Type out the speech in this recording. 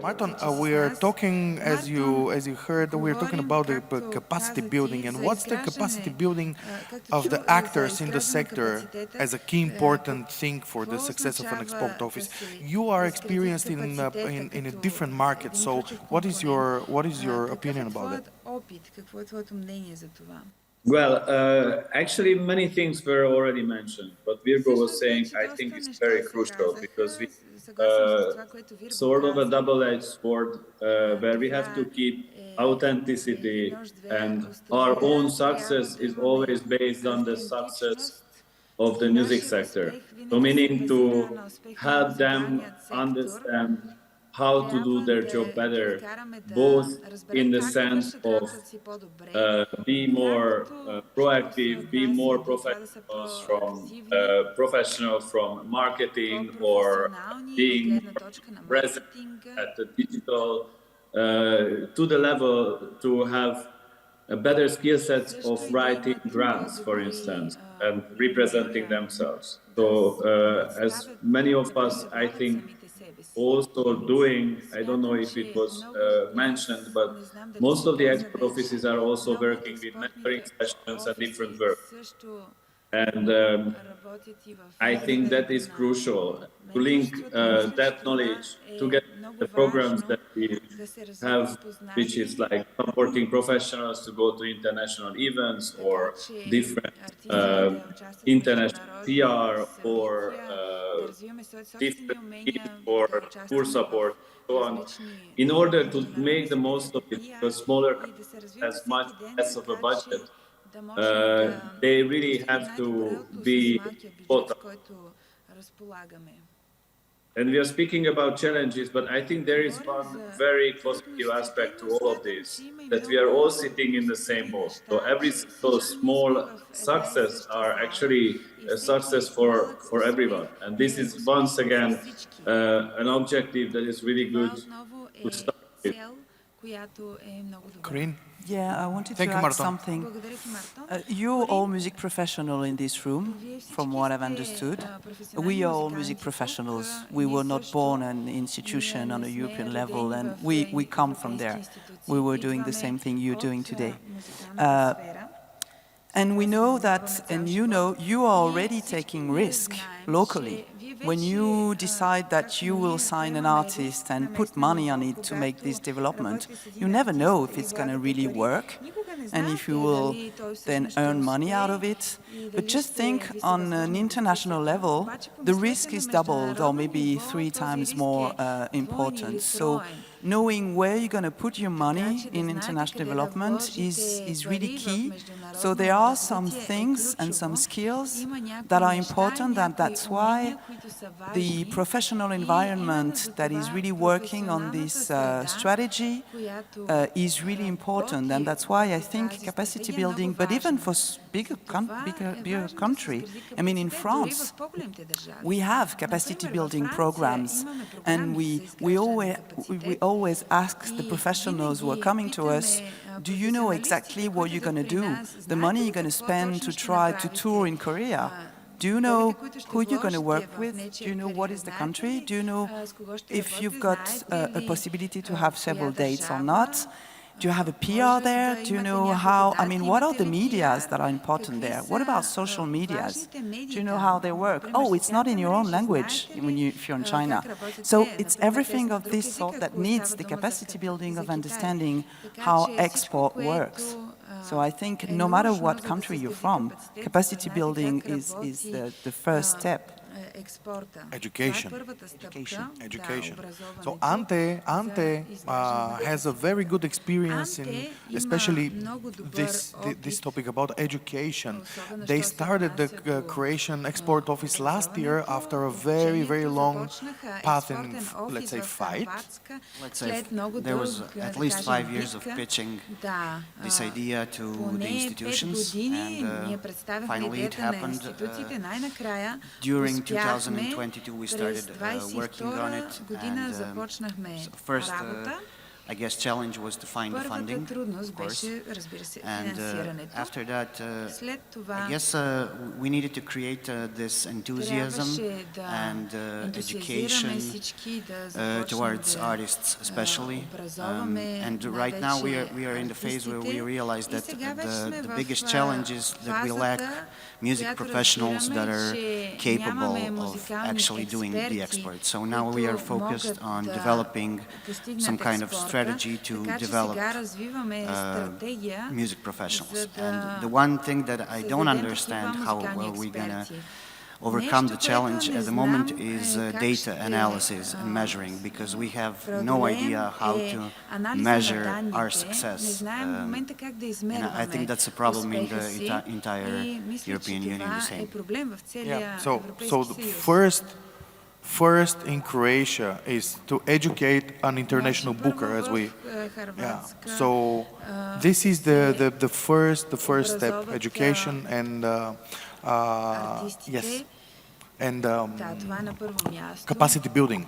Márton, we are talking, as you heard, we are talking about the capacity building, and what's the capacity building of the actors in the sector as a key important thing for the success of an export office. You are experienced in a different market, so what is your opinion about it? Well, actually, many things were already mentioned, but Virgo was saying, I think it's very crucial because we sort of a double-edged sword where we have to keep authenticity, and our own success is always based on the success of the music sector. So meaning to help them understand how to do their job better, both in the sense of be more proactive, be more professional from marketing or being present at the digital, to the level to have a better skill sets of writing grants, for instance, and representing themselves. So as many of us, I think, also doing, I don't know if it was mentioned, but most of the export offices are also working with mentoring sessions and different work. And I think that is crucial, to link that knowledge to get the programs that we have, which is like supporting professionals to go to international events or different international PR or different teams for tour support, so on, in order to make the most of it, because smaller companies has much less of a budget. They really have to be thought of. And we are speaking about challenges, but I think there is one very positive aspect to all of this, that we are all sitting in the same boat. So every small success are actually a success for everyone. And this is once again an objective that is really good to start with. Corinne? Yeah, I wanted to add something. You're all music professionals in this room, from what I've understood. We are all music professionals. We were not born an institution on a European level, and we come from there. We were doing the same thing you're doing today. And we know that, and you know, you are already taking risk locally. When you decide that you will sign an artist and put money on it to make this development, you never know if it's going to really work and if you will then earn money out of it. But just think, on an international level, the risk is doubled or maybe 3 times more important. So knowing where you're going to put your money in international development is really key. So there are some things and some skills that are important, and that's why the professional environment that is really working on this strategy is really important. And that's why I think capacity building, but even for bigger country, I mean, in France, we have capacity building programs, and we always ask the professionals who are coming to us, do you know exactly what you're going to do? The money you're going to spend to try to tour in Korea? Do you know who you're going to work with? Do you know what is the country? Do you know if you've got a possibility to have several dates or not? Do you have a PR there? Do you know how, I mean, what are the medias that are important there? What about social medias? Do you know how they work? Oh, it's not in your own language if you're in China. So it's everything of this sort that needs the capacity building of understanding how export works. So I think no matter what country you're from, capacity building is the first step. Education. So Ante has a very good experience in especially this topic about education. They started the Croatian export office last year after a very, very long path in, let's say, fight. Let's say there was at least 5 years of pitching this idea to the institutions, and finally it happened. During 2022 we started working on it, and first I guess challenge was to find the funding, Първата трудност of course. беше, разбира се, And финансирането. after that, След това I guess we needed to create this enthusiasm трябваше да and ентусиазираме education всички, да започнем towards да artists especially. образоваме And right now най-вече we are in the phase where we realize артистите. that И сега вече сме the в biggest challenge is that we lack фазата, music която professionals that разбираме, are че capable нямаме of музикални actually doing the експерти, export. So now we are които focused on могат да developing постигнат some kind of експорта. strategy to Така че develop сега развиваме стратегия, music professionals. за да And the one thing that I don't създадем understand такива how музикални well we're gonna експерти. overcome the Нещо, challenge което не at the moment знам, is как data ще, analysis and measuring, because we have no преодолеем, idea how to анализа на measure данните. our Не success. знаем в момента как да And измерваме I think that's a problem in успеха the си. entire И мисля, European че Union the това е same. проблем в целия Yeah. So Европейски the съюз. first in Croatia is to educate an international Значи, booker, първо as в, we. Хърватска, So this is the first step, образоват, education and yes, артистите. and Да, това е на първо място. capacity building.